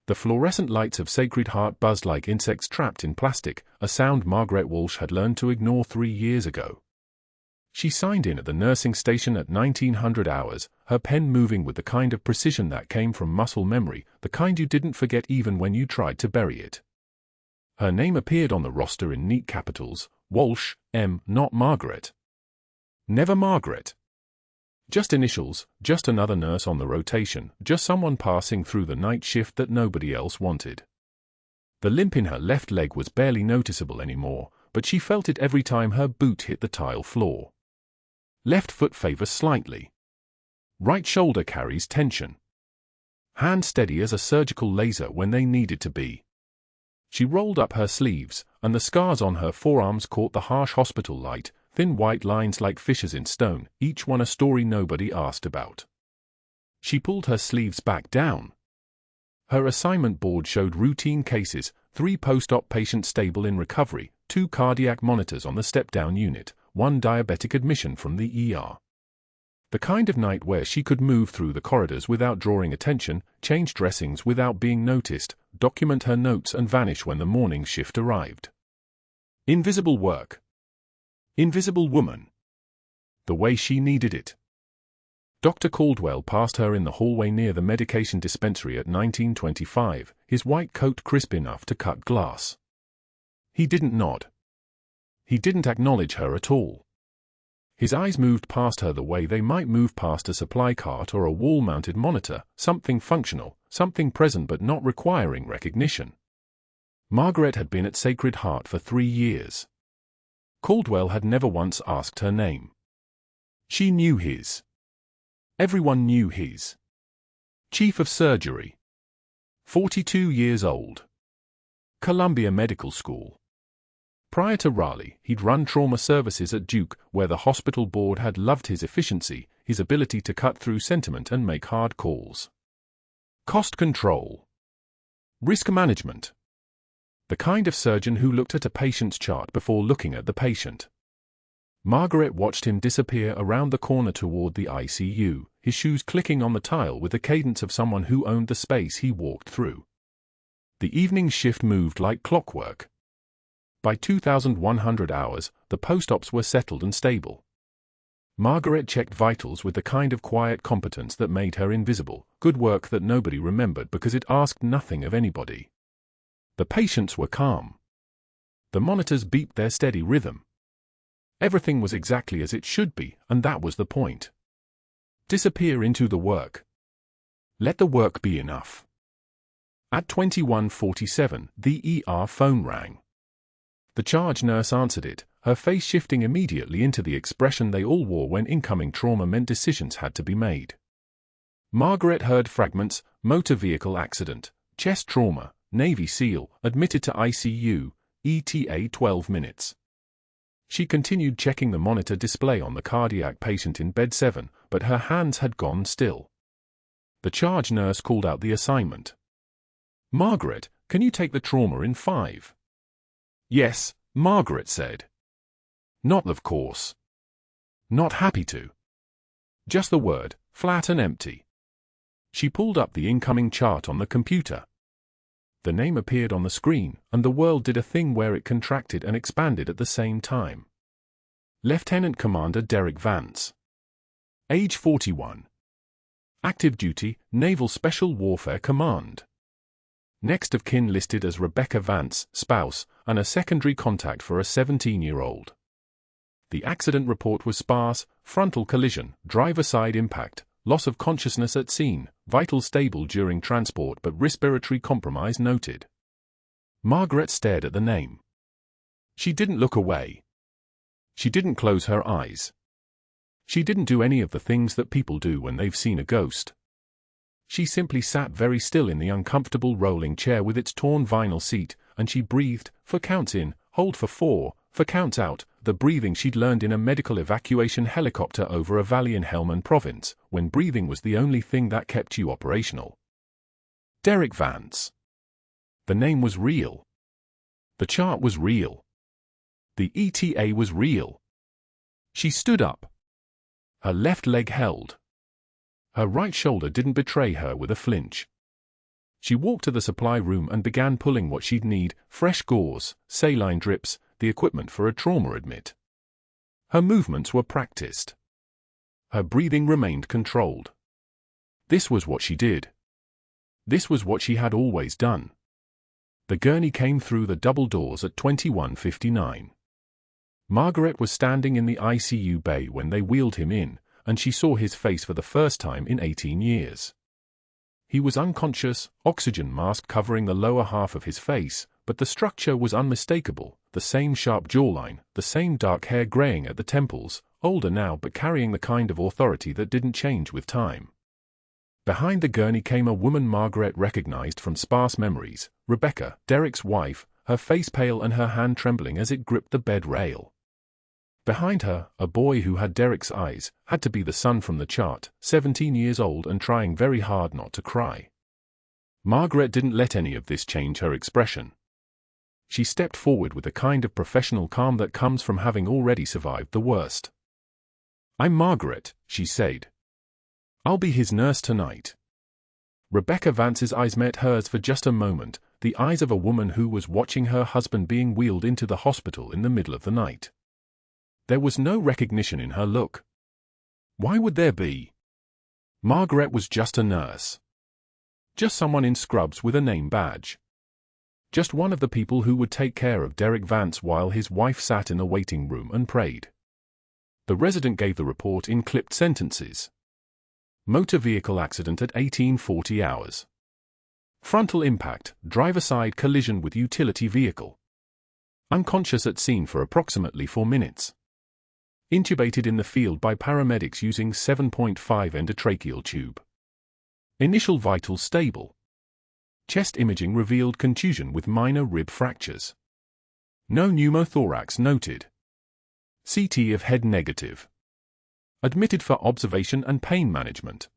The fluorescent lights of Sacred Heart buzzed like insects trapped in plastic, a sound Margaret Walsh had learned to ignore 3 years ago. She signed in at the nursing station at 1900 hours, her pen moving with the kind of precision that came from muscle memory, the kind you didn't forget even when you tried to bury it. Her name appeared on the roster in neat capitals, Walsh, M, not Margaret. Never Margaret. Just initials, just another nurse on the rotation, just someone passing through the night shift that nobody else wanted. The limp in her left leg was barely noticeable anymore, but she felt it every time her boot hit the tile floor. Left foot favors slightly. Right shoulder carries tension. Hand steady as a surgical laser when they needed to be. She rolled up her sleeves, and the scars on her forearms caught the harsh hospital light, thin white lines like fissures in stone, each one a story nobody asked about. She pulled her sleeves back down. Her assignment board showed routine cases, 3 post-op patients stable in recovery, 2 cardiac monitors on the step-down unit, 1 diabetic admission from the ER. The kind of night where she could move through the corridors without drawing attention, change dressings without being noticed, document her notes and vanish when the morning shift arrived. Invisible work. Invisible woman. The way she needed it. Dr. Caldwell passed her in the hallway near the medication dispensary at 1925, his white coat crisp enough to cut glass. He didn't nod. He didn't acknowledge her at all. His eyes moved past her the way they might move past a supply cart or a wall-mounted monitor, something functional, something present but not requiring recognition. Margaret had been at Sacred Heart for 3 years. Caldwell had never once asked her name. She knew his. Everyone knew his. Chief of Surgery. 42 years old. Columbia Medical School. Prior to Raleigh, he'd run trauma services at Duke, where the hospital board had loved his efficiency, his ability to cut through sentiment and make hard calls. Cost control. Risk management. The kind of surgeon who looked at a patient's chart before looking at the patient. Margaret watched him disappear around the corner toward the ICU, his shoes clicking on the tile with the cadence of someone who owned the space he walked through. The evening shift moved like clockwork. By 2100 hours, the post-ops were settled and stable. Margaret checked vitals with the kind of quiet competence that made her invisible, good work that nobody remembered because it asked nothing of anybody. The patients were calm. The monitors beeped their steady rhythm. Everything was exactly as it should be, and that was the point. Disappear into the work. Let the work be enough. At 21:47, the ER phone rang. The charge nurse answered it, her face shifting immediately into the expression they all wore when incoming trauma meant decisions had to be made. Margaret heard fragments: motor vehicle accident, chest trauma, Navy SEAL, admitted to ICU, ETA 12 minutes. She continued checking the monitor display on the cardiac patient in bed 7, but her hands had gone still. The charge nurse called out the assignment. "Margaret, can you take the trauma in 5? "Yes," Margaret said. "Not, of course." "Not happy to." Just the word, flat and empty. She pulled up the incoming chart on the computer. The name appeared on the screen, and the world did a thing where it contracted and expanded at the same time. Lieutenant Commander Derek Vance. Age 41. Active duty, Naval Special Warfare Command. Next of kin listed as Rebecca Vance, spouse, and a secondary contact for a 17-year-old. The accident report was sparse: frontal collision, driver side impact, loss of consciousness at scene, vitals stable during transport but respiratory compromise noted. Margaret stared at the name. She didn't look away. She didn't close her eyes. She didn't do any of the things that people do when they've seen a ghost. She simply sat very still in the uncomfortable rolling chair with its torn vinyl seat, and she breathed, for counts in, hold for 4, for counts out, the breathing she'd learned in a medical evacuation helicopter over a valley in Helmand Province, when breathing was the only thing that kept you operational. Derek Vance. The name was real. The chart was real. The ETA was real. She stood up. Her left leg held. Her right shoulder didn't betray her with a flinch. She walked to the supply room and began pulling what she'd need: fresh gauze, saline drips, the equipment for a trauma admit. Her movements were practiced. Her breathing remained controlled. This was what she did. This was what she had always done. The gurney came through the double doors at 21:59. Margaret was standing in the ICU bay when they wheeled him in, and she saw his face for the first time in 18 years. He was unconscious, oxygen mask covering the lower half of his face, but the structure was unmistakable: the same sharp jawline, the same dark hair graying at the temples, older now but carrying the kind of authority that didn't change with time. Behind the gurney came a woman Margaret recognized from sparse memories: Rebecca, Derek's wife, her face pale and her hand trembling as it gripped the bed rail. Behind her, a boy who had Derek's eyes, had to be the son from the chart, 17 years old and trying very hard not to cry. Margaret didn't let any of this change her expression. She stepped forward with the kind of professional calm that comes from having already survived the worst. "I'm Margaret," she said. "I'll be his nurse tonight." Rebecca Vance's eyes met hers for just a moment, the eyes of a woman who was watching her husband being wheeled into the hospital in the middle of the night. There was no recognition in her look. Why would there be? Margaret was just a nurse. Just someone in scrubs with a name badge. Just one of the people who would take care of Derek Vance while his wife sat in the waiting room and prayed. The resident gave the report in clipped sentences. Motor vehicle accident at 18:40 hours. Frontal impact, driver-side collision with utility vehicle. Unconscious at scene for approximately 4 minutes. Intubated in the field by paramedics using 7.5 endotracheal tube. Initial vitals stable. Chest imaging revealed contusion with minor rib fractures. No pneumothorax noted. CT of head negative. Admitted for observation and pain management.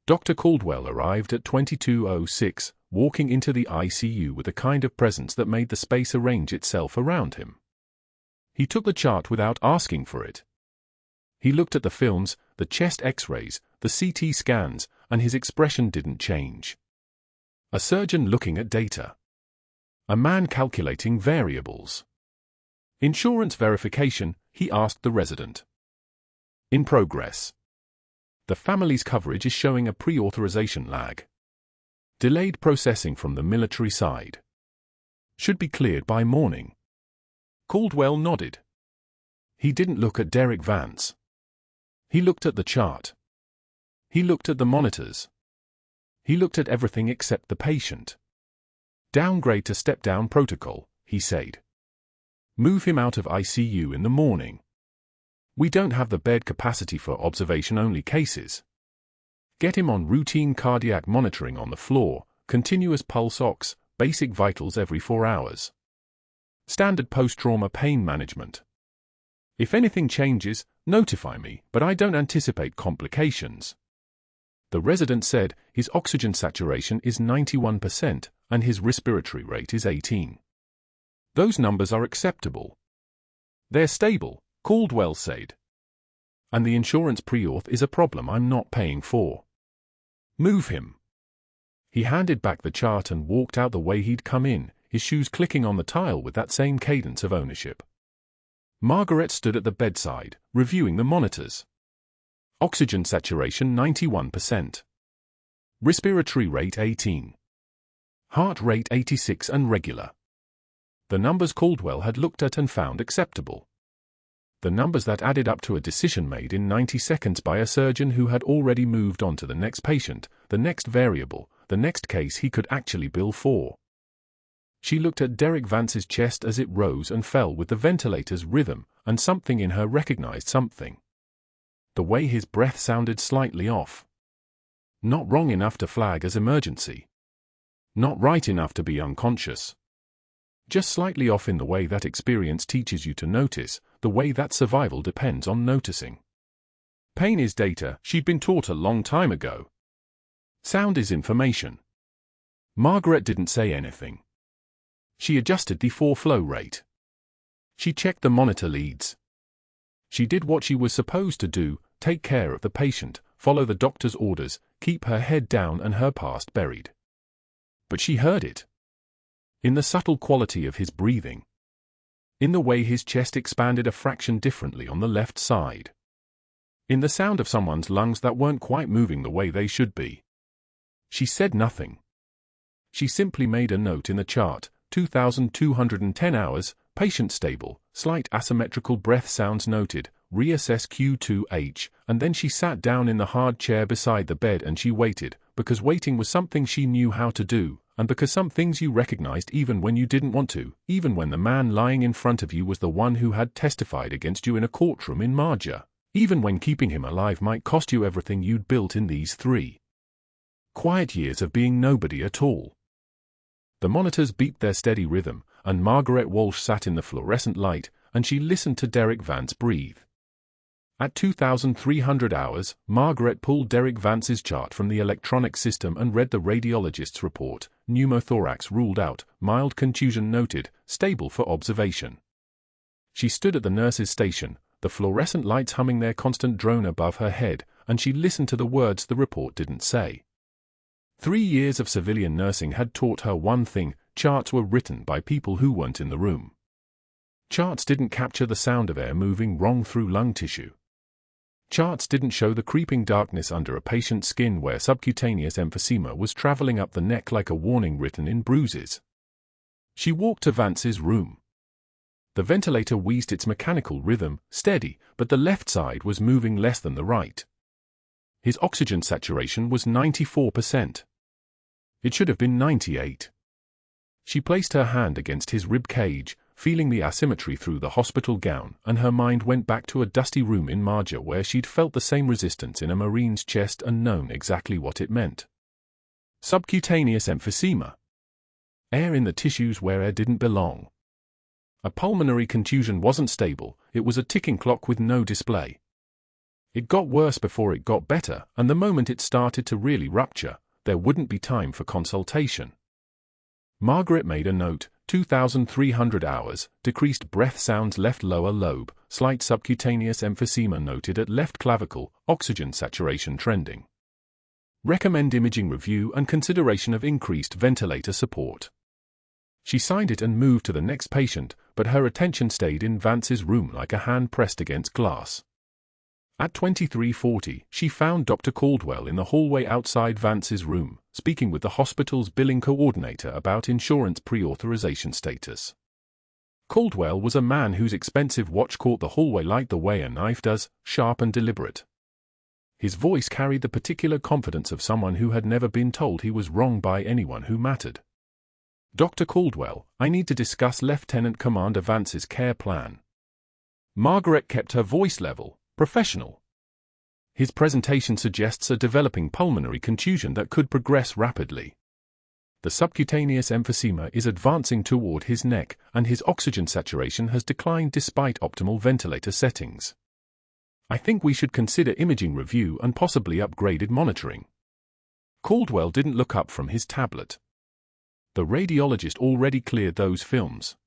Dr. Caldwell arrived at 22:06, walking into the ICU with a kind of presence that made the space arrange itself around him. He took the chart without asking for it. He looked at the films, the chest X-rays, the CT scans, and his expression didn't change. A surgeon looking at data. A man calculating variables. Insurance verification, he asked the resident. In progress. The family's coverage is showing a pre-authorization lag. Delayed processing from the military side. Should be cleared by morning. Caldwell nodded. He didn't look at Derek Vance. He looked at the chart. He looked at the monitors. He looked at everything except the patient. Downgrade to step-down protocol, he said. Move him out of ICU in the morning. We don't have the bed capacity for observation-only cases. Get him on routine cardiac monitoring on the floor, continuous pulse ox, basic vitals every 4 hours. Standard post-trauma pain management. If anything changes, notify me, but I don't anticipate complications. The resident said his oxygen saturation is 91% and his respiratory rate is 18. Those numbers are acceptable. They're stable, Caldwell said. And the insurance pre-auth is a problem I'm not paying for. Move him. He handed back the chart and walked out the way he'd come in, his shoes clicking on the tile with that same cadence of ownership. Margaret stood at the bedside, reviewing the monitors. Oxygen saturation 91%. Respiratory rate 18. Heart rate 86 and regular. The numbers Caldwell had looked at and found acceptable. The numbers that added up to a decision made in 90 seconds by a surgeon who had already moved on to the next patient, the next variable, the next case he could actually bill for. She looked at Derek Vance's chest as it rose and fell with the ventilator's rhythm, and something in her recognized something. The way his breath sounded slightly off. Not wrong enough to flag as emergency. Not right enough to be unconscious. Just slightly off in the way that experience teaches you to notice, the way that survival depends on noticing. Pain is data, she'd been taught a long time ago. Sound is information. Margaret didn't say anything. She adjusted the flow rate. She checked the monitor leads. She did what she was supposed to do, take care of the patient, follow the doctor's orders, keep her head down and her past buried. But she heard it. In the subtle quality of his breathing. In the way his chest expanded a fraction differently on the left side. In the sound of someone's lungs that weren't quite moving the way they should be. She said nothing. She simply made a note in the chart, 2,210 hours, patient stable, slight asymmetrical breath sounds noted, reassess Q2H, and then she sat down in the hard chair beside the bed and she waited, because waiting was something she knew how to do, and because some things you recognized even when you didn't want to, even when the man lying in front of you was the one who had testified against you in a courtroom in Marjah, even when keeping him alive might cost you everything you'd built in these 3 quiet years of being nobody at all. The monitors beeped their steady rhythm, and Margaret Walsh sat in the fluorescent light, and she listened to Derek Vance breathe. At 2,300 hours, Margaret pulled Derek Vance's chart from the electronic system and read the radiologist's report, pneumothorax ruled out, mild contusion noted, stable for observation. She stood at the nurse's station, the fluorescent lights humming their constant drone above her head, and she listened to the words the report didn't say. 3 years of civilian nursing had taught her one thing: charts were written by people who weren't in the room. Charts didn't capture the sound of air moving wrong through lung tissue. Charts didn't show the creeping darkness under a patient's skin where subcutaneous emphysema was traveling up the neck like a warning written in bruises. She walked to Vance's room. The ventilator wheezed its mechanical rhythm, steady, but the left side was moving less than the right. His oxygen saturation was 94%. It should have been 98. She placed her hand against his rib cage, feeling the asymmetry through the hospital gown, and her mind went back to a dusty room in Marjah where she'd felt the same resistance in a Marine's chest and known exactly what it meant. Subcutaneous emphysema. Air in the tissues where air didn't belong. A pulmonary contusion wasn't stable, it was a ticking clock with no display. It got worse before it got better, and the moment it started to really rupture, there wouldn't be time for consultation. Margaret made a note, 2,300 hours, decreased breath sounds left lower lobe, slight subcutaneous emphysema noted at left clavicle, oxygen saturation trending. Recommend imaging review and consideration of increased ventilator support. She signed it and moved to the next patient, but her attention stayed in Vance's room like a hand pressed against glass. At 23:40, she found Dr. Caldwell in the hallway outside Vance's room, speaking with the hospital's billing coordinator about insurance pre-authorization status. Caldwell was a man whose expensive watch caught the hallway light the way a knife does, sharp and deliberate. His voice carried the particular confidence of someone who had never been told he was wrong by anyone who mattered. Dr. Caldwell, I need to discuss Lieutenant Commander Vance's care plan. Margaret kept her voice level, professional. His presentation suggests a developing pulmonary contusion that could progress rapidly. The subcutaneous emphysema is advancing toward his neck, and his oxygen saturation has declined despite optimal ventilator settings. I think we should consider imaging review and possibly upgraded monitoring. Caldwell didn't look up from his tablet. The radiologist already cleared those films.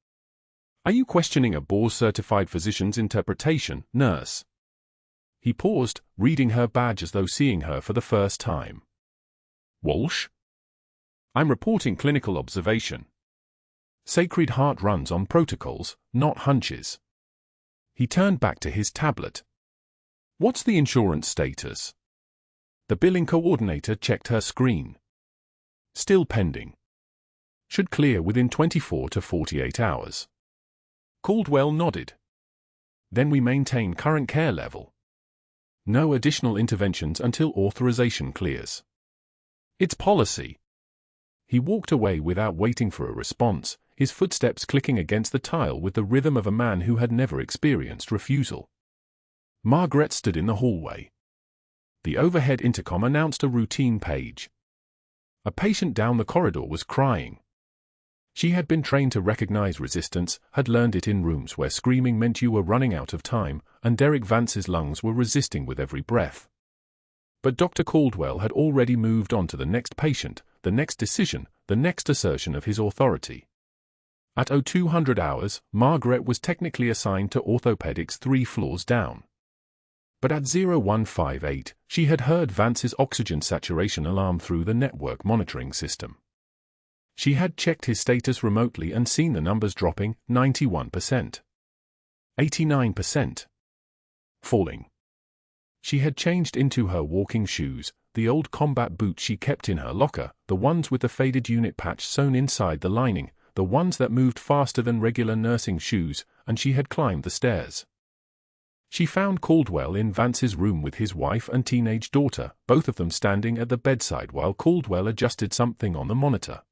Are you questioning a board-certified physician's interpretation, nurse? He paused, reading her badge as though seeing her for the first time. Walsh? I'm reporting clinical observation. Sacred Heart runs on protocols, not hunches. He turned back to his tablet. What's the insurance status? The billing coordinator checked her screen. Still pending. Should clear within 24 to 48 hours. Caldwell nodded. Then we maintain current care level. No additional interventions until authorization clears. It's policy. He walked away without waiting for a response, his footsteps clicking against the tile with the rhythm of a man who had never experienced refusal. Margaret stood in the hallway. The overhead intercom announced a routine page. A patient down the corridor was crying. She had been trained to recognize resistance, had learned it in rooms where screaming meant you were running out of time, and Derek Vance's lungs were resisting with every breath. But Dr. Caldwell had already moved on to the next patient, the next decision, the next assertion of his authority. At 0200 hours, Margaret was technically assigned to orthopedics 3 floors down. But at 0158, she had heard Vance's oxygen saturation alarm through the network monitoring system. She had checked his status remotely and seen the numbers dropping, 91%. 89%. Falling. She had changed into her walking shoes, the old combat boots she kept in her locker, the ones with the faded unit patch sewn inside the lining, the ones that moved faster than regular nursing shoes, and she had climbed the stairs. She found Caldwell in Vance's room with his wife and teenage daughter, both of them standing at the bedside while Caldwell adjusted something on the monitor.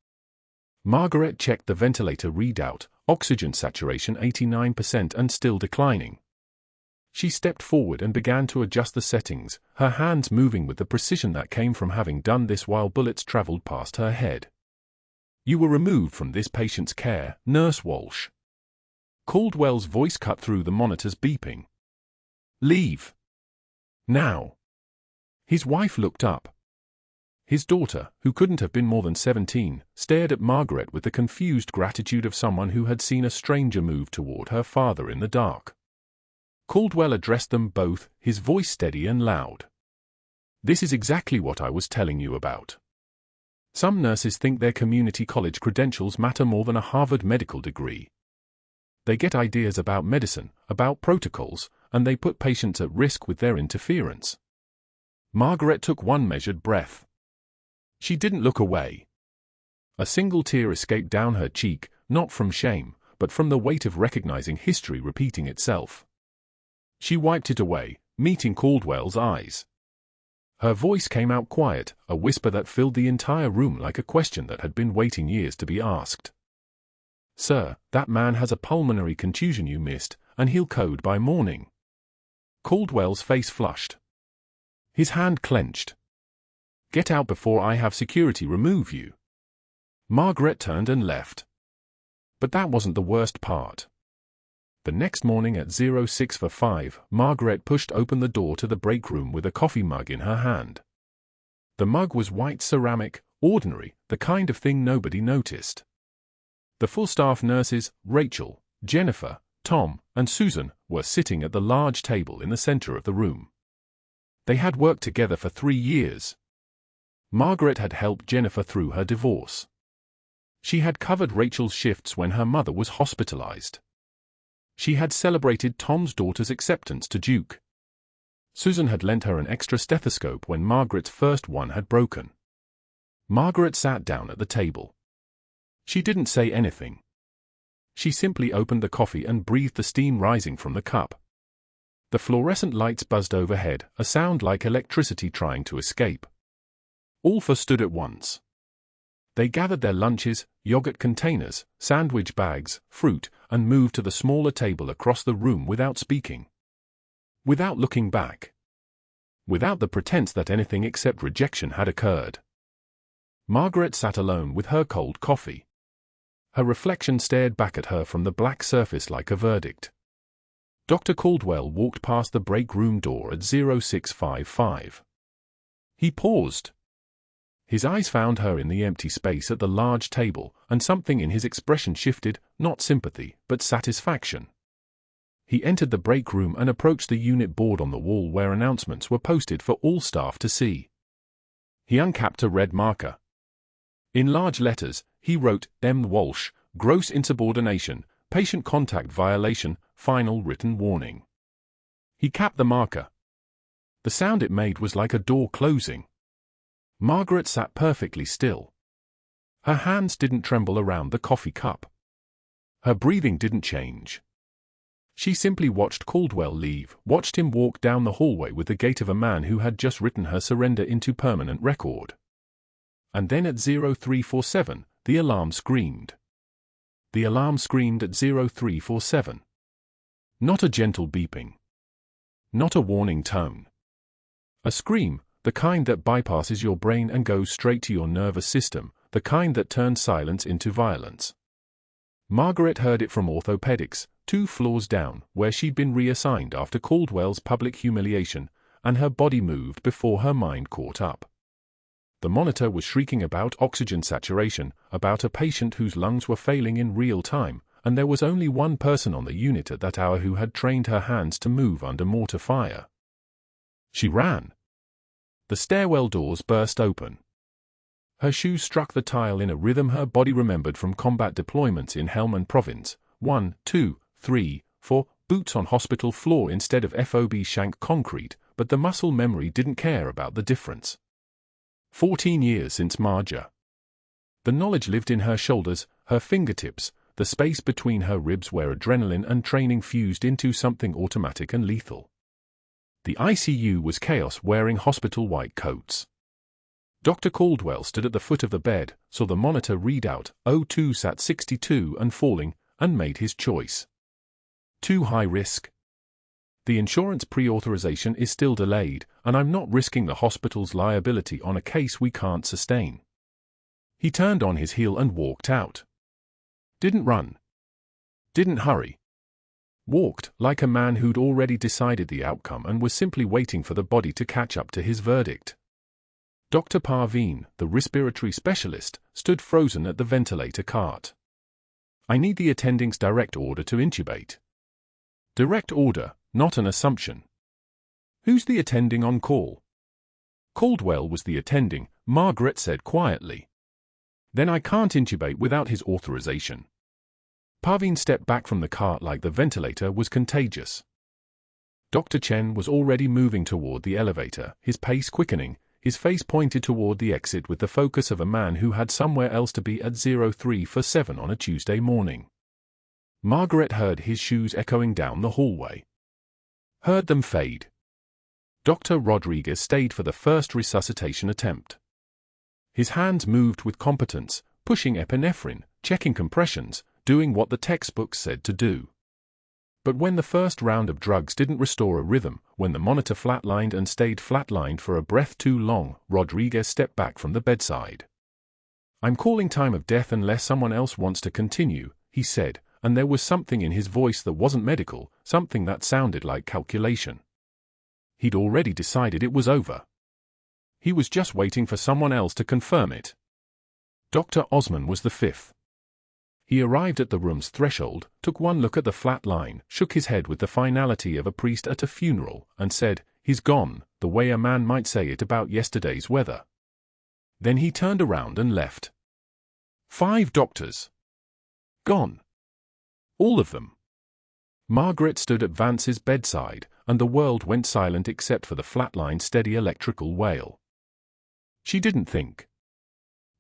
Margaret checked the ventilator readout, oxygen saturation 89% and still declining. She stepped forward and began to adjust the settings, her hands moving with the precision that came from having done this while bullets traveled past her head. "You were removed from this patient's care, Nurse Walsh." Caldwell's voice cut through the monitor's beeping. "Leave. Now." His wife looked up. His daughter, who couldn't have been more than 17, stared at Margaret with the confused gratitude of someone who had seen a stranger move toward her father in the dark. Caldwell addressed them both, his voice steady and loud. "This is exactly what I was telling you about. Some nurses think their community college credentials matter more than a Harvard medical degree. They get ideas about medicine, about protocols, and they put patients at risk with their interference." Margaret took one measured breath. She didn't look away. A single tear escaped down her cheek, not from shame, but from the weight of recognizing history repeating itself. She wiped it away, meeting Caldwell's eyes. Her voice came out quiet, a whisper that filled the entire room like a question that had been waiting years to be asked. "Sir, that man has a pulmonary contusion you missed, and he'll code by morning." Caldwell's face flushed. His hand clenched. "Get out before I have security remove you." Margaret turned and left. But that wasn't the worst part. The next morning at 5:06, Margaret pushed open the door to the break room with a coffee mug in her hand. The mug was white ceramic, ordinary, the kind of thing nobody noticed. The full staff nurses, Rachel, Jennifer, Tom, and Susan, were sitting at the large table in the center of the room. They had worked together for 3 years. Margaret had helped Jennifer through her divorce. She had covered Rachel's shifts when her mother was hospitalized. She had celebrated Tom's daughter's acceptance to Duke. Susan had lent her an extra stethoscope when Margaret's first one had broken. Margaret sat down at the table. She didn't say anything. She simply opened the coffee and breathed the steam rising from the cup. The fluorescent lights buzzed overhead, a sound like electricity trying to escape. All four stood at once. They gathered their lunches, yogurt containers, sandwich bags, fruit, and moved to the smaller table across the room without speaking. Without looking back. Without the pretense that anything except rejection had occurred. Margaret sat alone with her cold coffee. Her reflection stared back at her from the black surface like a verdict. Dr. Caldwell walked past the break room door at 6:55. He paused. His eyes found her in the empty space at the large table, and something in his expression shifted, not sympathy, but satisfaction. He entered the break room and approached the unit board on the wall where announcements were posted for all staff to see. He uncapped a red marker. In large letters, he wrote, "M. Walsh, gross insubordination, patient contact violation, final written warning." He capped the marker. The sound it made was like a door closing. Margaret sat perfectly still. Her hands didn't tremble around the coffee cup. Her breathing didn't change. She simply watched Caldwell leave, watched him walk down the hallway with the gait of a man who had just written her surrender into permanent record. And then at 03:47, the alarm screamed. The alarm screamed at 03:47. Not a gentle beeping. Not a warning tone. A scream, the kind that bypasses your brain and goes straight to your nervous system, the kind that turns silence into violence. Margaret heard it from orthopedics, 2 floors down, where she'd been reassigned after Caldwell's public humiliation, and her body moved before her mind caught up. The monitor was shrieking about oxygen saturation, about a patient whose lungs were failing in real time, and there was only one person on the unit at that hour who had trained her hands to move under mortar fire. She ran. The stairwell doors burst open. Her shoes struck the tile in a rhythm her body remembered from combat deployments in Helmand Province. 1, 2, 3, 4, boots on hospital floor instead of FOB shank concrete, but the muscle memory didn't care about the difference. 14 years since Marjah. The knowledge lived in her shoulders, her fingertips, the space between her ribs where adrenaline and training fused into something automatic and lethal. The ICU was chaos wearing hospital white coats. Dr. Caldwell stood at the foot of the bed, saw the monitor readout, O2 sat 62 and falling, and made his choice. Too high risk. The insurance pre-authorization is still delayed, and I'm not risking the hospital's liability on a case we can't sustain. He turned on his heel and walked out. Didn't run. Didn't hurry. Walked, like a man who'd already decided the outcome and was simply waiting for the body to catch up to his verdict. Dr. Parveen, the respiratory specialist, stood frozen at the ventilator cart. I need the attending's direct order to intubate. Direct order, not an assumption. Who's the attending on call? Caldwell was the attending, Margaret said quietly. Then I can't intubate without his authorization. Parveen stepped back from the cart like the ventilator was contagious. Dr. Chen was already moving toward the elevator, his pace quickening, his face pointed toward the exit with the focus of a man who had somewhere else to be at 03:47 on a Tuesday morning. Margaret heard his shoes echoing down the hallway. Heard them fade. Dr. Rodriguez stayed for the first resuscitation attempt. His hands moved with competence, pushing epinephrine, checking compressions, doing what the textbooks said to do. But when the first round of drugs didn't restore a rhythm, when the monitor flatlined and stayed flatlined for a breath too long, Rodriguez stepped back from the bedside. I'm calling time of death unless someone else wants to continue, he said, and there was something in his voice that wasn't medical, something that sounded like calculation. He'd already decided it was over. He was just waiting for someone else to confirm it. Dr. Osman was the fifth. He arrived at the room's threshold, took one look at the flat line, shook his head with the finality of a priest at a funeral, and said, "He's gone," the way a man might say it about yesterday's weather. Then he turned around and left. 5 doctors. Gone. All of them. Margaret stood at Vance's bedside, and the world went silent except for the flatline steady electrical wail. She didn't think.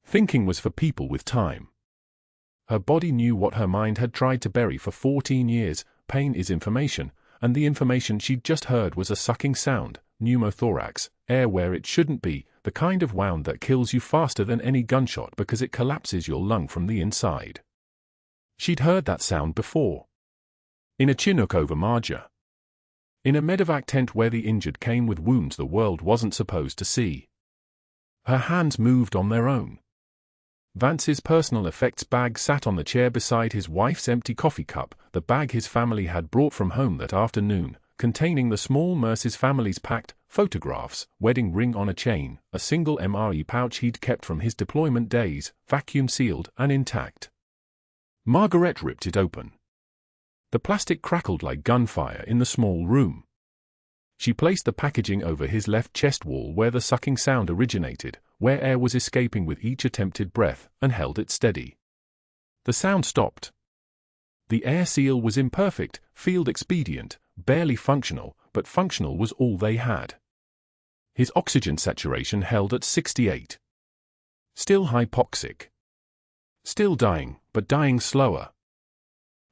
Thinking was for people with time. Her body knew what her mind had tried to bury for 14 years, pain is information, and the information she'd just heard was a sucking sound, pneumothorax, air where it shouldn't be, the kind of wound that kills you faster than any gunshot because it collapses your lung from the inside. She'd heard that sound before. In a Chinook over Marjah. In a medevac tent where the injured came with wounds the world wasn't supposed to see. Her hands moved on their own. Vance's personal effects bag sat on the chair beside his wife's empty coffee cup, the bag his family had brought from home that afternoon, containing the small Merce's family's packed photographs, wedding ring on a chain, a single MRE pouch he'd kept from his deployment days, vacuum-sealed and intact. Margaret ripped it open. The plastic crackled like gunfire in the small room. She placed the packaging over his left chest wall where the sucking sound originated, where air was escaping with each attempted breath, and held it steady. The sound stopped. The air seal was imperfect, field expedient, barely functional, but functional was all they had. His oxygen saturation held at 68. Still hypoxic. Still dying, but dying slower.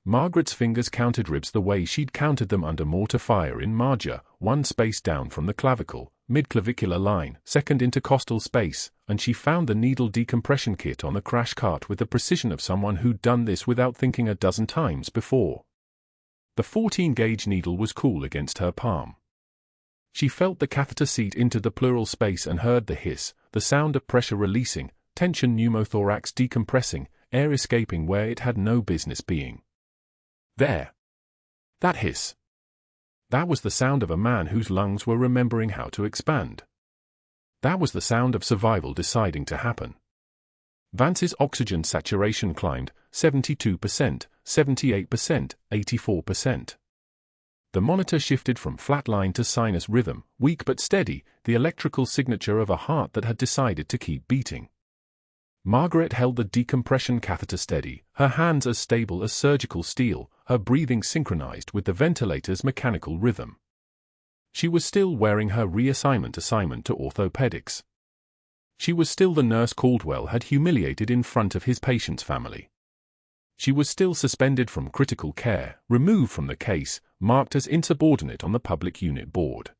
Margaret's fingers counted ribs the way she'd counted them under mortar fire in Marjah, one space down from the clavicle, mid-clavicular line, second intercostal space, and she found the needle decompression kit on the crash cart with the precision of someone who'd done this without thinking a dozen times before. The 14-gauge needle was cool against her palm. She felt the catheter seat into the pleural space and heard the hiss, the sound of pressure releasing, tension pneumothorax decompressing, air escaping where it had no business being. There. That hiss. That was the sound of a man whose lungs were remembering how to expand. That was the sound of survival deciding to happen. Vance's oxygen saturation climbed, 72%, 78%, 84%. The monitor shifted from flatline to sinus rhythm, weak but steady, the electrical signature of a heart that had decided to keep beating. Margaret held the decompression catheter steady, her hands as stable as surgical steel, her breathing synchronized with the ventilator's mechanical rhythm. She was still wearing her reassignment assignment to orthopedics. She was still the nurse Caldwell had humiliated in front of his patient's family. She was still suspended from critical care, removed from the case, marked as insubordinate on the public unit board.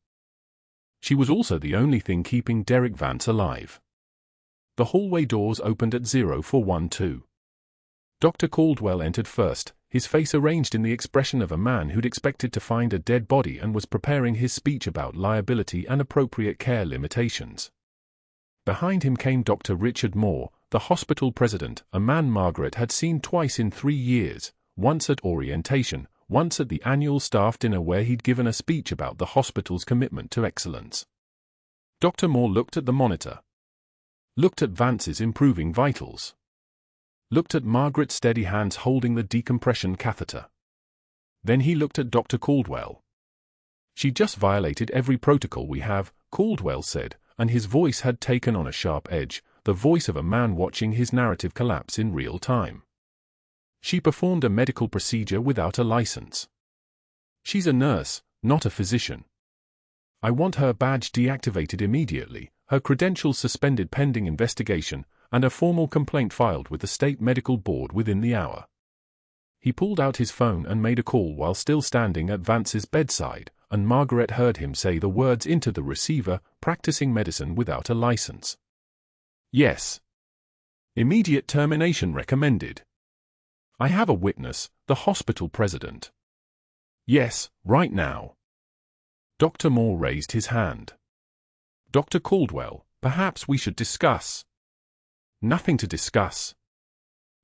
She was also the only thing keeping Derek Vance alive. The hallway doors opened at 0412. Dr. Caldwell entered first, his face arranged in the expression of a man who'd expected to find a dead body and was preparing his speech about liability and appropriate care limitations. Behind him came Dr. Richard Moore, the hospital president, a man Margaret had seen twice in 3 years, once at orientation, once at the annual staff dinner where he'd given a speech about the hospital's commitment to excellence. Dr. Moore looked at the monitor. Looked at Vance's improving vitals. Looked at Margaret's steady hands holding the decompression catheter. Then he looked at Dr. Caldwell. "She just violated every protocol we have," Caldwell said, and his voice had taken on a sharp edge, the voice of a man watching his narrative collapse in real time. "She performed a medical procedure without a license. She's a nurse, not a physician. I want her badge deactivated immediately, her credentials suspended pending investigation, and a formal complaint filed with the state medical board within the hour." He pulled out his phone and made a call while still standing at Vance's bedside, and Margaret heard him say the words into the receiver, "Practicing medicine without a license. Yes. Immediate termination recommended. I have a witness, the hospital president. Yes, right now." Dr. Moore raised his hand. "Dr. Caldwell, perhaps we should discuss." "Nothing to discuss.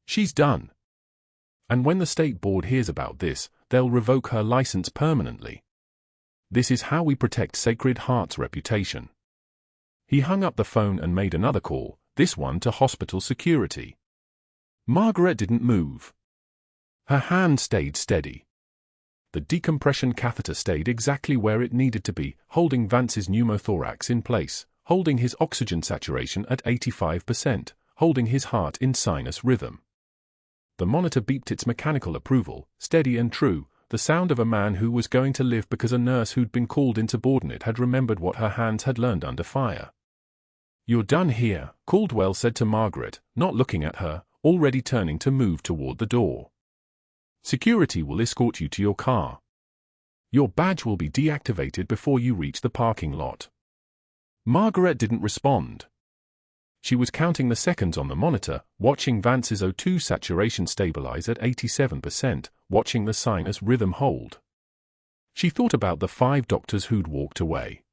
She's done. And when the state board hears about this, they'll revoke her license permanently. This is how we protect Sacred Heart's reputation." He hung up the phone and made another call, this one to hospital security. Margaret didn't move. Her hand stayed steady. The decompression catheter stayed exactly where it needed to be, holding Vance's pneumothorax in place, holding his oxygen saturation at 85%, holding his heart in sinus rhythm. The monitor beeped its mechanical approval, steady and true, the sound of a man who was going to live because a nurse who'd been called insubordinate had remembered what her hands had learned under fire. "You're done here," Caldwell said to Margaret, not looking at her, already turning to move toward the door. "Security will escort you to your car. Your badge will be deactivated before you reach the parking lot." Margaret didn't respond. She was counting the seconds on the monitor, watching Vance's O2 saturation stabilize at 87%, watching the sinus rhythm hold. She thought about the 5 doctors who'd walked away.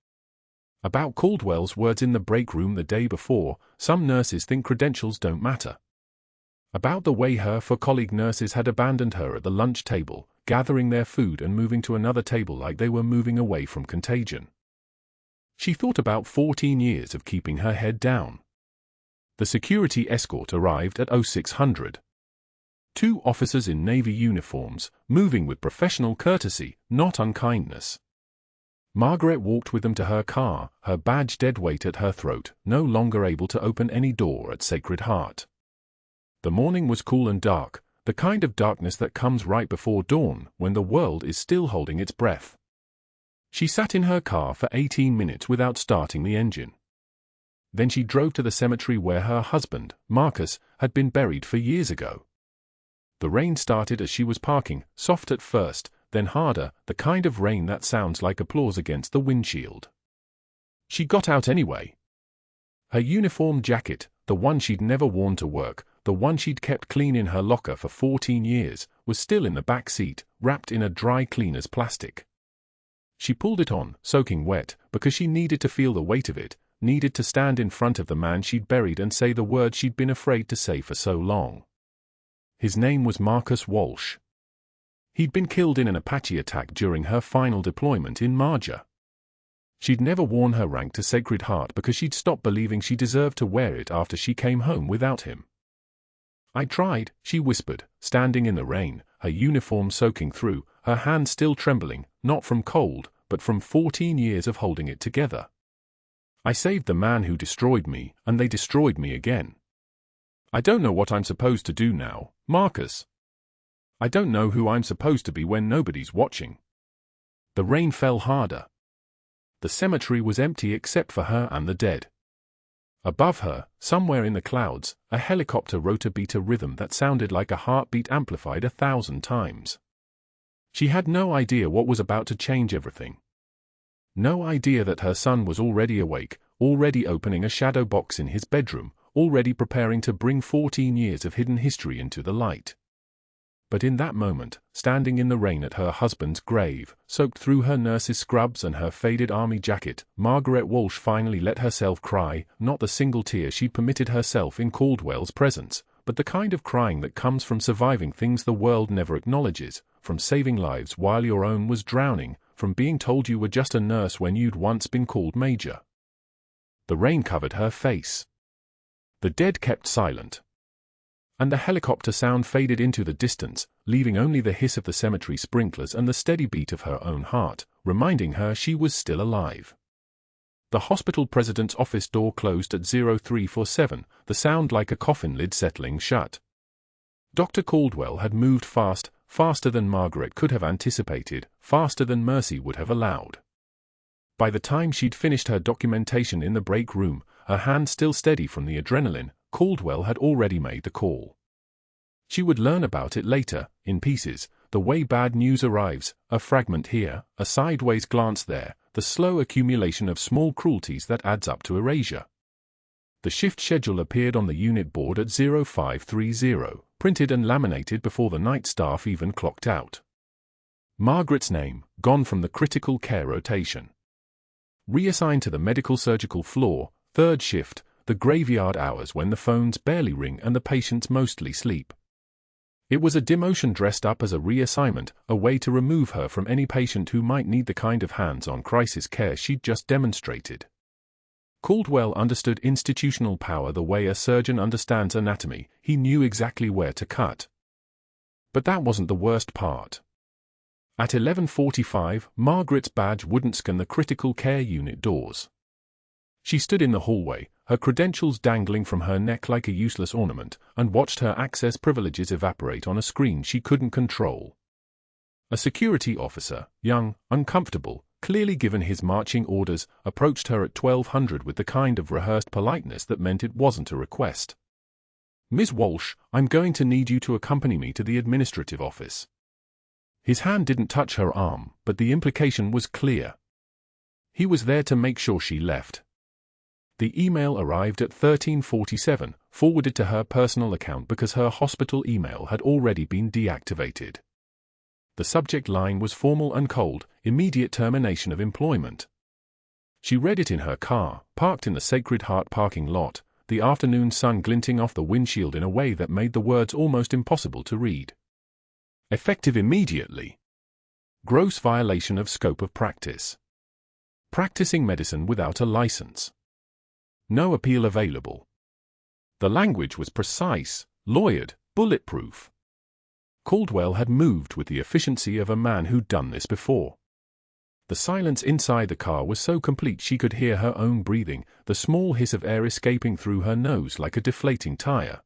About Caldwell's words in the break room the day before, "Some nurses think credentials don't matter." About the way her colleague nurses had abandoned her at the lunch table, gathering their food and moving to another table like they were moving away from contagion. She thought about 14 years of keeping her head down. The security escort arrived at 0600. 2 officers in Navy uniforms, moving with professional courtesy, not unkindness. Margaret walked with them to her car, her badge dead weight at her throat, no longer able to open any door at Sacred Heart. The morning was cool and dark, the kind of darkness that comes right before dawn, when the world is still holding its breath. She sat in her car for 18 minutes without starting the engine. Then she drove to the cemetery where her husband, Marcus, had been buried 4 years ago. The rain started as she was parking, soft at first, then harder, the kind of rain that sounds like applause against the windshield. She got out anyway. Her uniform jacket, the one she'd never worn to work, the one she'd kept clean in her locker for 14 years, was still in the back seat, wrapped in a dry cleaner's plastic. She pulled it on, soaking wet, because she needed to feel the weight of it, needed to stand in front of the man she'd buried and say the words she'd been afraid to say for so long. His name was Margaret Walsh. He'd been killed in an Apache attack during her final deployment in Marjah. She'd never worn her rank to Sacred Heart because she'd stopped believing she deserved to wear it after she came home without him. "I tried," she whispered, standing in the rain, her uniform soaking through, her hand still trembling, not from cold, but from 14 years of holding it together. "I saved the man who destroyed me, and they destroyed me again. I don't know what I'm supposed to do now, Marcus. I don't know who I'm supposed to be when nobody's watching. The rain fell harder. The cemetery was empty except for her and the dead. Above her, somewhere in the clouds, a helicopter rotor beat a rhythm that sounded like a heartbeat amplified 1,000 times. She had no idea what was about to change everything. No idea that her son was already awake, already opening a shadow box in his bedroom, already preparing to bring 14 years of hidden history into the light. But in that moment, standing in the rain at her husband's grave, soaked through her nurse's scrubs and her faded army jacket, Margaret Walsh finally let herself cry, not the single tear she'd permitted herself in Caldwell's presence, but the kind of crying that comes from surviving things the world never acknowledges, from saving lives while your own was drowning, from being told you were just a nurse when you'd once been called Major. The rain covered her face. The dead kept silent. And the helicopter sound faded into the distance, leaving only the hiss of the cemetery sprinklers and the steady beat of her own heart, reminding her she was still alive. The hospital president's office door closed at 0347, the sound like a coffin lid settling shut. Dr. Caldwell had moved fast, faster than Margaret could have anticipated, faster than mercy would have allowed. By the time she'd finished her documentation in the break room, her hand still steady from the adrenaline, Caldwell had already made the call. She would learn about it later, in pieces, the way bad news arrives, a fragment here, a sideways glance there, the slow accumulation of small cruelties that adds up to erasure. The shift schedule appeared on the unit board at 0530, printed and laminated before the night staff even clocked out. Margaret's name, gone from the critical care rotation. Reassigned to the medical surgical floor, third shift, the graveyard hours when the phones barely ring and the patients mostly sleep. It was a demotion dressed up as a reassignment, a way to remove her from any patient who might need the kind of hands-on crisis care she'd just demonstrated. Caldwell understood institutional power the way a surgeon understands anatomy. He knew exactly where to cut. But that wasn't the worst part. At 11:45, Margaret's badge wouldn't scan the critical care unit doors. She stood in the hallway, her credentials dangling from her neck like a useless ornament, and watched her access privileges evaporate on a screen she couldn't control. A security officer, young, uncomfortable, clearly given his marching orders, approached her at 1200 with the kind of rehearsed politeness that meant it wasn't a request. "Miss Walsh, I'm going to need you to accompany me to the administrative office." His hand didn't touch her arm, but the implication was clear. He was there to make sure she left. The email arrived at 1347, forwarded to her personal account because her hospital email had already been deactivated. The subject line was formal and cold, immediate termination of employment. She read it in her car, parked in the Sacred Heart parking lot, the afternoon sun glinting off the windshield in a way that made the words almost impossible to read. Effective immediately. Gross violation of scope of practice. Practicing medicine without a license. No appeal available. The language was precise, lawyered, bulletproof. Caldwell had moved with the efficiency of a man who'd done this before. The silence inside the car was so complete she could hear her own breathing, the small hiss of air escaping through her nose like a deflating tire.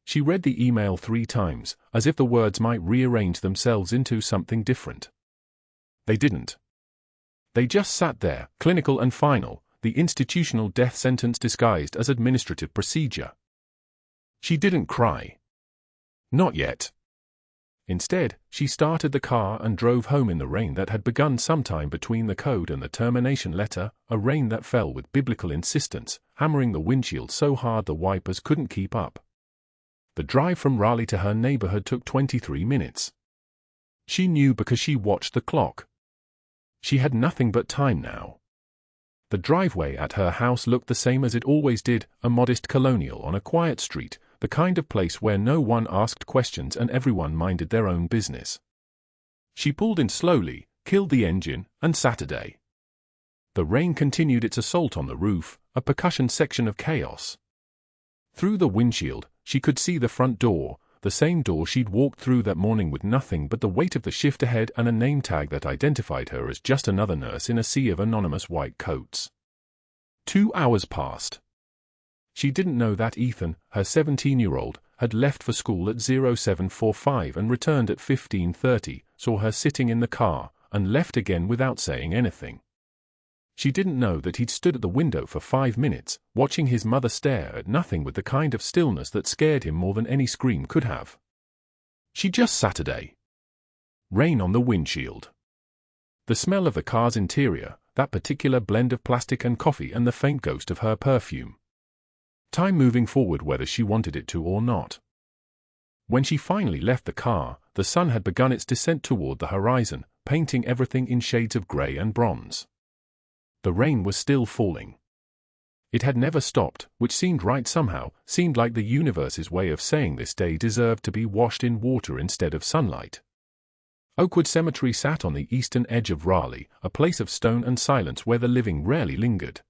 She read the email 3 times, as if the words might rearrange themselves into something different. They didn't. They just sat there, clinical and final, the institutional death sentence disguised as administrative procedure. She didn't cry. Not yet. Instead, she started the car and drove home in the rain that had begun sometime between the code and the termination letter, a rain that fell with biblical insistence, hammering the windshield so hard the wipers couldn't keep up. The drive from Raleigh to her neighborhood took 23 minutes. She knew because she watched the clock. She had nothing but time now. The driveway at her house looked the same as it always did, a modest colonial on a quiet street, the kind of place where no one asked questions and everyone minded their own business. She pulled in slowly, killed the engine, and Saturday. The rain continued its assault on the roof, a percussion section of chaos. Through the windshield, she could see the front door, the same door she'd walked through that morning with nothing but the weight of the shift ahead and a name tag that identified her as just another nurse in a sea of anonymous white coats. 2 hours passed. She didn't know that Ethan, her 17-year-old, had left for school at 0745 and returned at 15:30, saw her sitting in the car, and left again without saying anything. She didn't know that he'd stood at the window for 5 minutes, watching his mother stare at nothing with the kind of stillness that scared him more than any scream could have. She just Saturday. Rain on the windshield. The smell of the car's interior, that particular blend of plastic and coffee, and the faint ghost of her perfume. Time moving forward whether she wanted it to or not. When she finally left the car, the sun had begun its descent toward the horizon, painting everything in shades of grey and bronze. The rain was still falling. It had never stopped, which seemed right somehow, seemed like the universe's way of saying this day deserved to be washed in water instead of sunlight. Oakwood Cemetery sat on the eastern edge of Raleigh, a place of stone and silence where the living rarely lingered.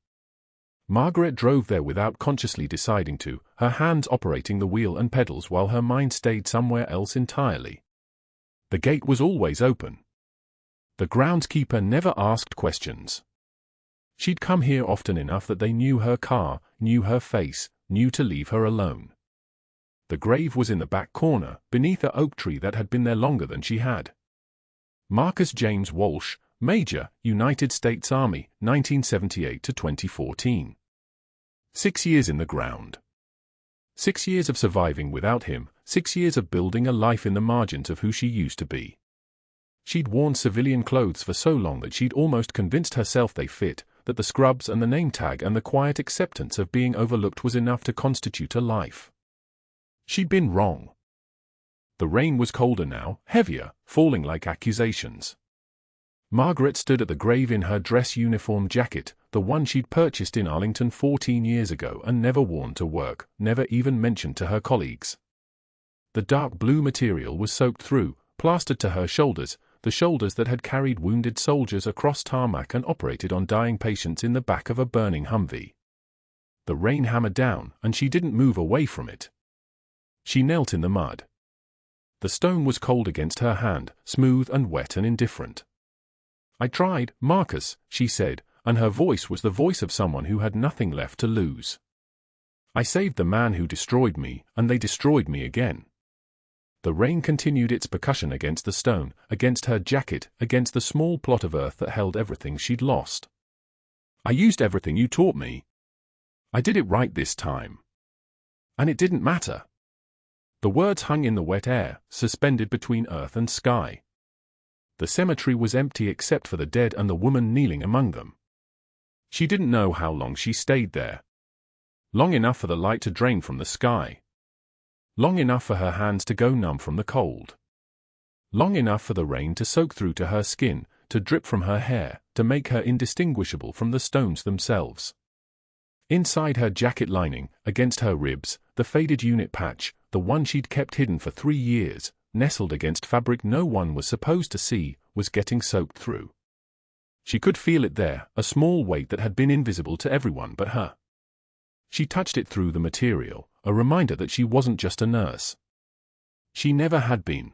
Margaret drove there without consciously deciding to, her hands operating the wheel and pedals while her mind stayed somewhere else entirely. The gate was always open. The groundskeeper never asked questions. She'd come here often enough that they knew her car, knew her face, knew to leave her alone. The grave was in the back corner, beneath an oak tree that had been there longer than she had. Marcus James Walsh, Major, United States Army, 1978 to 2014. 6 years in the ground. 6 years of surviving without him, 6 years of building a life in the margins of who she used to be. She'd worn civilian clothes for so long that she'd almost convinced herself they fit, that the scrubs and the name tag and the quiet acceptance of being overlooked was enough to constitute a life. She'd been wrong. The rain was colder now, heavier, falling like accusations. Margaret stood at the grave in her dress uniform jacket, the one she'd purchased in Arlington 14 years ago and never worn to work, never even mentioned to her colleagues. The dark blue material was soaked through, plastered to her shoulders, the shoulders that had carried wounded soldiers across tarmac and operated on dying patients in the back of a burning Humvee. The rain hammered down, and she didn't move away from it. She knelt in the mud. The stone was cold against her hand, smooth and wet and indifferent. "I tried, Marcus," she said, and her voice was the voice of someone who had nothing left to lose. "I saved the man who destroyed me, and they destroyed me again." The rain continued its percussion against the stone, against her jacket, against the small plot of earth that held everything she'd lost. "I used everything you taught me. I did it right this time. And it didn't matter." The words hung in the wet air, suspended between earth and sky. The cemetery was empty except for the dead and the woman kneeling among them. She didn't know how long she stayed there. Long enough for the light to drain from the sky. Long enough for her hands to go numb from the cold. Long enough for the rain to soak through to her skin, to drip from her hair, to make her indistinguishable from the stones themselves. Inside her jacket lining, against her ribs, the faded unit patch, the one she'd kept hidden for 3 years, nestled against fabric no one was supposed to see, was getting soaked through. She could feel it there, a small weight that had been invisible to everyone but her. She touched it through the material, a reminder that she wasn't just a nurse. She never had been.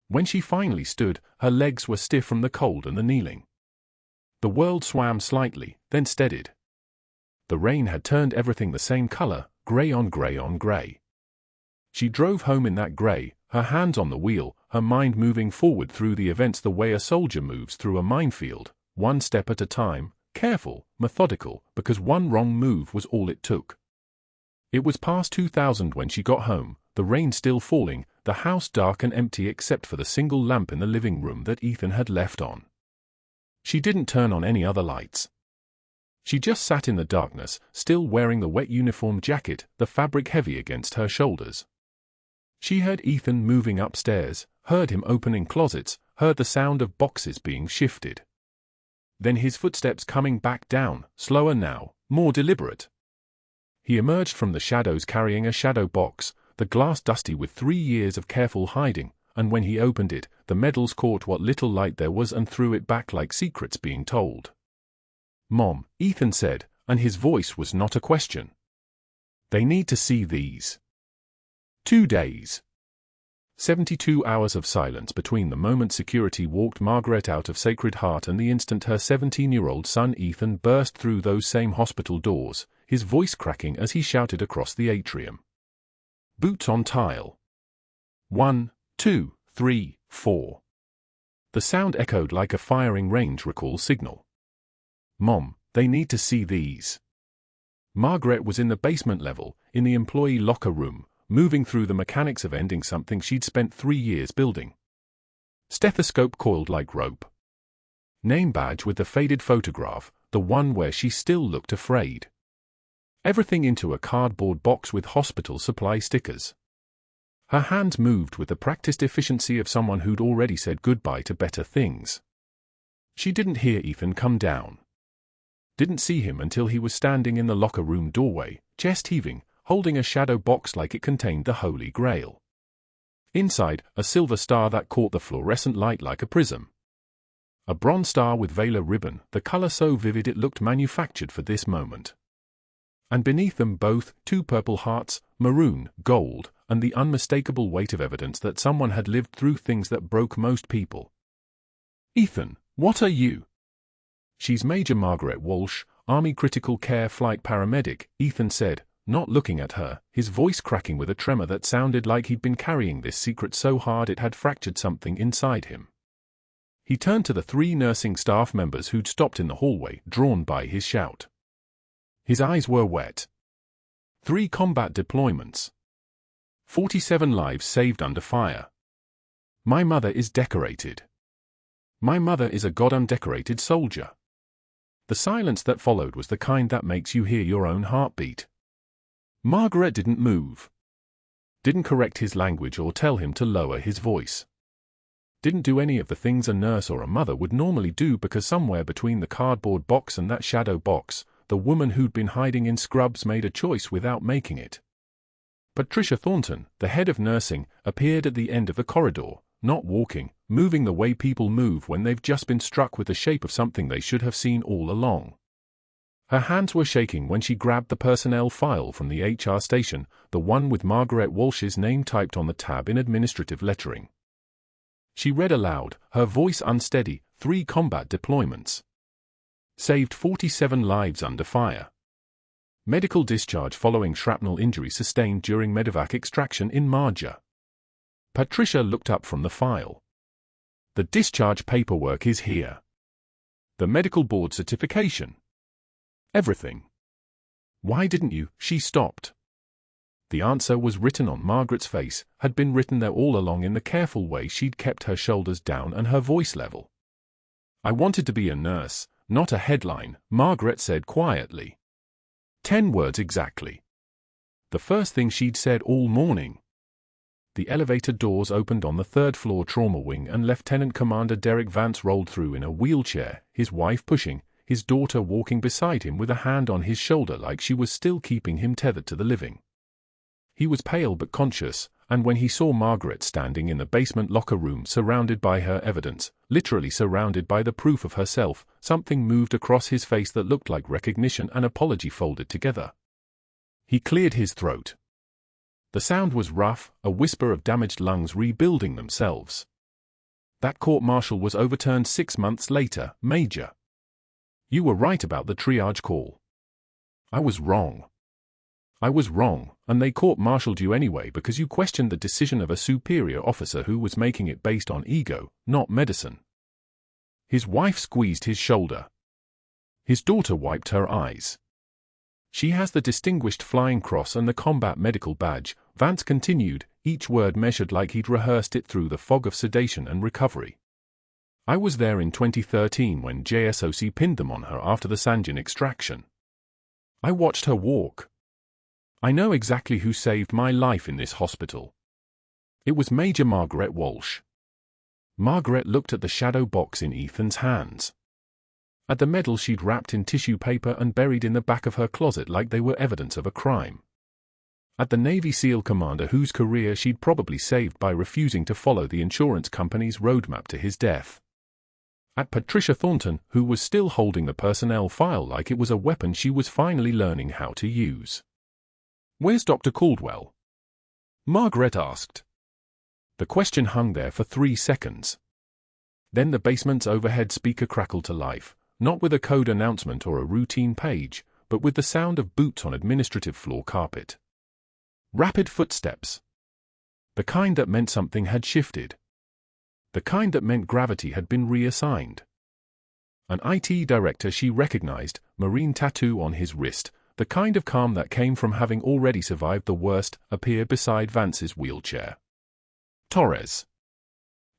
When she finally stood, her legs were stiff from the cold and the kneeling. The world swam slightly, then steadied. The rain had turned everything the same color, gray on gray on gray. She drove home in that gray, her hands on the wheel, her mind moving forward through the events the way a soldier moves through a minefield, one step at a time, careful, methodical, because one wrong move was all it took. It was past 2000 when she got home, the rain still falling, the house dark and empty except for the single lamp in the living room that Ethan had left on. She didn't turn on any other lights. She just sat in the darkness, still wearing the wet uniform jacket, the fabric heavy against her shoulders. She heard Ethan moving upstairs, heard him opening closets, heard the sound of boxes being shifted. Then his footsteps coming back down, slower now, more deliberate. He emerged from the shadows carrying a shadow box, the glass dusty with 3 years of careful hiding, and when he opened it, the medals caught what little light there was and threw it back like secrets being told. "Mom," Ethan said, and his voice was not a question. "They need to see these." 2 days. 72 hours of silence between the moment security walked Margaret out of Sacred Heart and the instant her 17-year-old son Ethan burst through those same hospital doors, his voice cracking as he shouted across the atrium. Boots on tile. 1, 2, 3, 4. The sound echoed like a firing range recall signal. Mom, they need to see these. Margaret was in the basement level, in the employee locker room, moving through the mechanics of ending something she'd spent 3 years building. Stethoscope coiled like rope. Name badge with the faded photograph, the one where she still looked afraid. Everything into a cardboard box with hospital supply stickers. Her hands moved with the practiced efficiency of someone who'd already said goodbye to better things. She didn't hear Ethan come down. Didn't see him until he was standing in the locker room doorway, chest heaving, holding a shadow box like it contained the Holy Grail. Inside, a silver star that caught the fluorescent light like a prism. A bronze star with velar ribbon, the color so vivid it looked manufactured for this moment. And beneath them both, 2 purple hearts, maroon, gold, and the unmistakable weight of evidence that someone had lived through things that broke most people. Ethan, what are you? She's Major Margaret Walsh, Army Critical Care Flight Paramedic, Ethan said, not looking at her, his voice cracking with a tremor that sounded like he'd been carrying this secret so hard it had fractured something inside him. He turned to the 3 nursing staff members who'd stopped in the hallway, drawn by his shout. His eyes were wet. 3 combat deployments. 47 lives saved under fire. My mother is decorated. My mother is a god-undecorated soldier. The silence that followed was the kind that makes you hear your own heartbeat. Margaret didn't move. Didn't correct his language or tell him to lower his voice. Didn't do any of the things a nurse or a mother would normally do because somewhere between the cardboard box and that shadow box, the woman who'd been hiding in scrubs made a choice without making it. Patricia Thornton, the head of nursing, appeared at the end of the corridor, not walking, moving the way people move when they've just been struck with the shape of something they should have seen all along. Her hands were shaking when she grabbed the personnel file from the HR station, the one with Margaret Walsh's name typed on the tab in administrative lettering. She read aloud, her voice unsteady, 3 combat deployments. Saved 47 lives under fire. Medical discharge following shrapnel injury sustained during medevac extraction in Marjah. Patricia looked up from the file. The discharge paperwork is here. The medical board certification. Everything. Why didn't you? She stopped. The answer was written on Margaret's face, had been written there all along in the careful way she'd kept her shoulders down and her voice level. I wanted to be a nurse, not a headline, Margaret said quietly. 10 words exactly. The first thing she'd said all morning. The elevator doors opened on the 3rd floor trauma wing and Lieutenant Commander Derek Vance rolled through in a wheelchair, his wife pushing, his daughter walking beside him with a hand on his shoulder like she was still keeping him tethered to the living. He was pale but conscious, and when he saw Margaret standing in the basement locker room surrounded by her evidence, literally surrounded by the proof of herself, something moved across his face that looked like recognition and apology folded together. He cleared his throat. The sound was rough, a whisper of damaged lungs rebuilding themselves. That court-martial was overturned 6 months later, Major. You were right about the triage call. I was wrong. I was wrong, and they court-martialed you anyway because you questioned the decision of a superior officer who was making it based on ego, not medicine. His wife squeezed his shoulder. His daughter wiped her eyes. She has the Distinguished Flying Cross and the Combat Medical Badge, Vance continued, each word measured like he'd rehearsed it through the fog of sedation and recovery. I was there in 2013 when JSOC pinned them on her after the Sanjin extraction. I watched her walk. I know exactly who saved my life in this hospital. It was Major Margaret Walsh. Margaret looked at the shadow box in Ethan's hands. At the medal she'd wrapped in tissue paper and buried in the back of her closet like they were evidence of a crime. At the Navy SEAL commander whose career she'd probably saved by refusing to follow the insurance company's roadmap to his death. At Patricia Thornton, who was still holding the personnel file like it was a weapon she was finally learning how to use. Where's Dr. Caldwell? Margaret asked. The question hung there for 3 seconds. Then the basement's overhead speaker crackled to life, not with a code announcement or a routine page, but with the sound of boots on administrative floor carpet. Rapid footsteps. The kind that meant something had shifted. The kind that meant gravity had been reassigned. An IT director she recognized, marine tattoo on his wrist, the kind of calm that came from having already survived the worst, appeared beside Vance's wheelchair. Torres.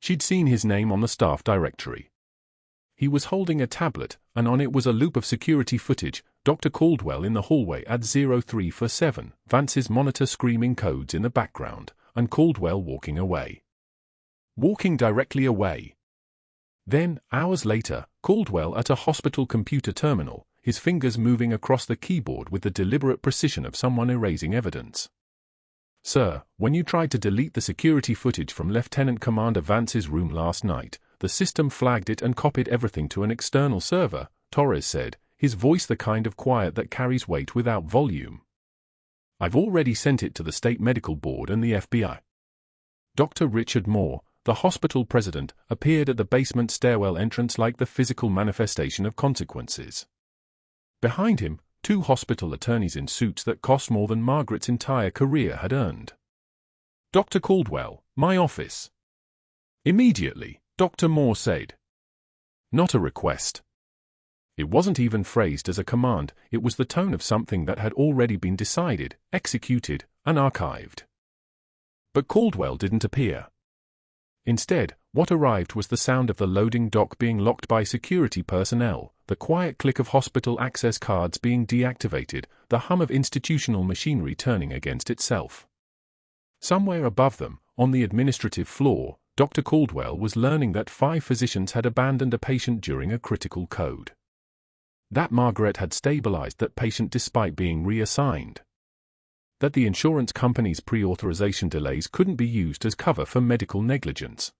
She'd seen his name on the staff directory. He was holding a tablet, and on it was a loop of security footage, Dr. Caldwell in the hallway at 0347, Vance's monitor screaming codes in the background, and Caldwell walking away. Walking directly away. Then, hours later, Caldwell at a hospital computer terminal, his fingers moving across the keyboard with the deliberate precision of someone erasing evidence. "Sir, when you tried to delete the security footage from Lieutenant Commander Vance's room last night, the system flagged it and copied everything to an external server," Torres said, his voice the kind of quiet that carries weight without volume. "I've already sent it to the State Medical Board and the FBI." Dr. Richard Moore, the hospital president, appeared at the basement stairwell entrance like the physical manifestation of consequences. Behind him, two hospital attorneys in suits that cost more than Margaret's entire career had earned. "Dr. Caldwell, my office." "Immediately," Dr. Moore said. Not a request. It wasn't even phrased as a command, it was the tone of something that had already been decided, executed, and archived. But Caldwell didn't appear. Instead, what arrived was the sound of the loading dock being locked by security personnel, the quiet click of hospital access cards being deactivated, the hum of institutional machinery turning against itself. Somewhere above them, on the administrative floor, Dr. Caldwell was learning that 5 physicians had abandoned a patient during a critical code. That Margaret had stabilized that patient despite being reassigned. That the insurance company's pre-authorization delays couldn't be used as cover for medical negligence.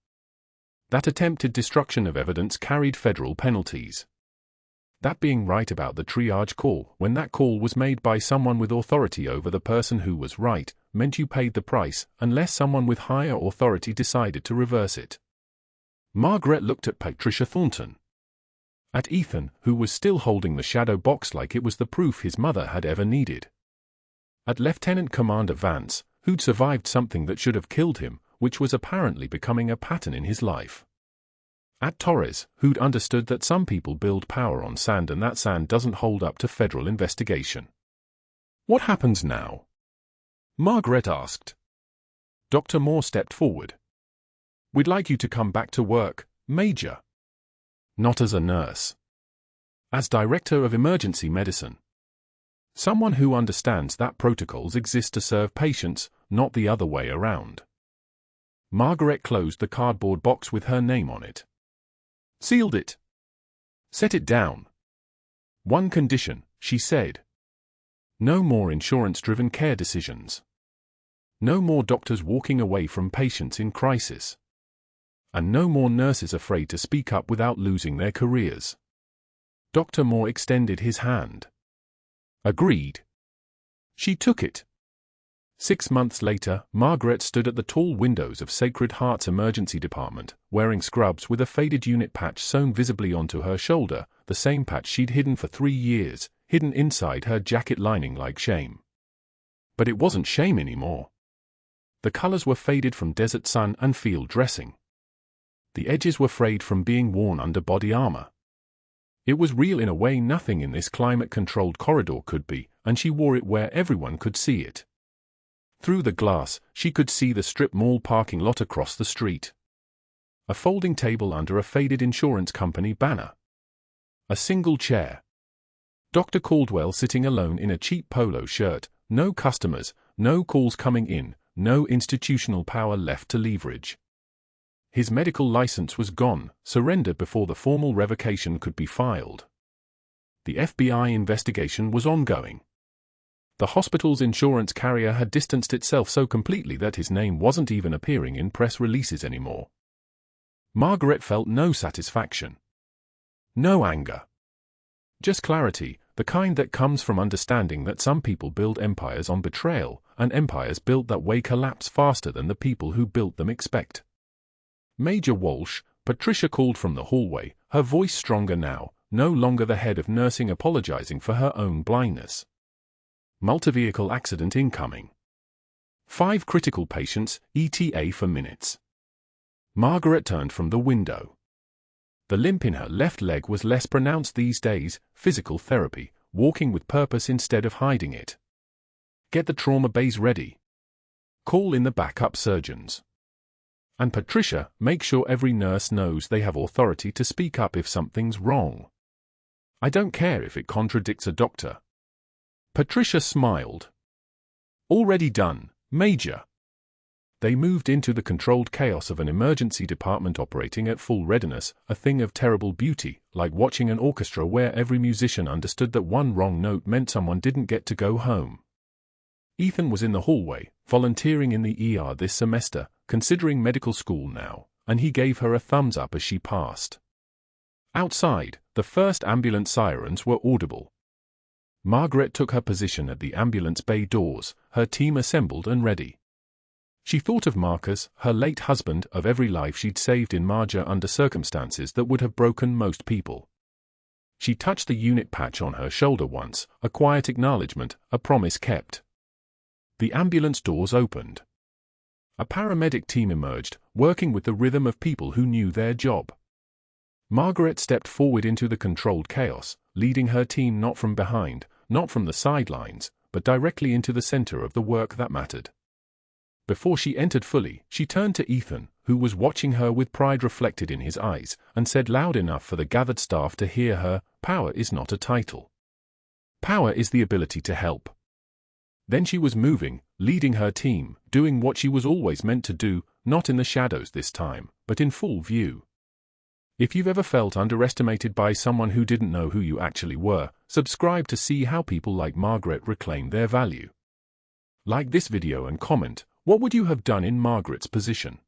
That attempted destruction of evidence carried federal penalties. That being right about the triage call, when that call was made by someone with authority over the person who was right, meant you paid the price, unless someone with higher authority decided to reverse it. Margaret looked at Patricia Thornton. At Ethan, who was still holding the shadow box like it was the proof his mother had ever needed. At Lieutenant Commander Vance, who'd survived something that should have killed him, which was apparently becoming a pattern in his life. At Torres, who'd understood that some people build power on sand and that sand doesn't hold up to federal investigation. "What happens now?" Margaret asked. Dr. Moore stepped forward. "We'd like you to come back to work, Major." Not as a nurse. As Director of Emergency Medicine. Someone who understands that protocols exist to serve patients, not the other way around. Margaret closed the cardboard box with her name on it. Sealed it. Set it down. "One condition," she said. "No more insurance-driven care decisions. No more doctors walking away from patients in crisis. And no more nurses afraid to speak up without losing their careers." Dr. Moore extended his hand. Agreed. She took it. 6 months later, Margaret stood at the tall windows of Sacred Heart's emergency department, wearing scrubs with a faded unit patch sewn visibly onto her shoulder, the same patch she'd hidden for 3 years, hidden inside her jacket lining like shame. But it wasn't shame anymore. The colors were faded from desert sun and field dressing. The edges were frayed from being worn under body armor. It was real in a way nothing in this climate-controlled corridor could be, and she wore it where everyone could see it. Through the glass, she could see the strip mall parking lot across the street. A folding table under a faded insurance company banner. A single chair. Dr. Caldwell sitting alone in a cheap polo shirt, no customers, no calls coming in, no institutional power left to leverage. His medical license was gone, surrendered before the formal revocation could be filed. The FBI investigation was ongoing. The hospital's insurance carrier had distanced itself so completely that his name wasn't even appearing in press releases anymore. Margaret felt no satisfaction. No anger. Just clarity, the kind that comes from understanding that some people build empires on betrayal, and empires built that way collapse faster than the people who built them expect. Major Walsh, Patricia called from the hallway, her voice stronger now. no longer the head of nursing, apologizing for her own blindness. Multi-vehicle accident incoming. 5 critical patients, ETA for minutes. Margaret turned from the window. The limp in her left leg was less pronounced these days. Physical therapy, walking with purpose instead of hiding it. Get the trauma bays ready. Call in the backup surgeons. And Patricia, make sure every nurse knows they have authority to speak up if something's wrong. I don't care if it contradicts a doctor. Patricia smiled. Already done, Major. They moved into the controlled chaos of an emergency department operating at full readiness, a thing of terrible beauty, like watching an orchestra where every musician understood that one wrong note meant someone didn't get to go home. Ethan was in the hallway, volunteering in the ER this semester, considering medical school now, and he gave her a thumbs up as she passed. Outside, the first ambulance sirens were audible. Margaret took her position at the ambulance bay doors, her team assembled and ready. She thought of Marcus, her late husband, of every life she'd saved in Marjah under circumstances that would have broken most people. She touched the unit patch on her shoulder once, a quiet acknowledgement, a promise kept. The ambulance doors opened. A paramedic team emerged, working with the rhythm of people who knew their job. Margaret stepped forward into the controlled chaos, leading her team not from behind, not from the sidelines, but directly into the center of the work that mattered. Before she entered fully, she turned to Ethan, who was watching her with pride reflected in his eyes, and said loud enough for the gathered staff to hear her, "Power is not a title. Power is the ability to help." Then she was moving, leading her team, doing what she was always meant to do, not in the shadows this time, but in full view. If you've ever felt underestimated by someone who didn't know who you actually were, subscribe to see how people like Margaret reclaim their value. Like this video and comment, what would you have done in Margaret's position?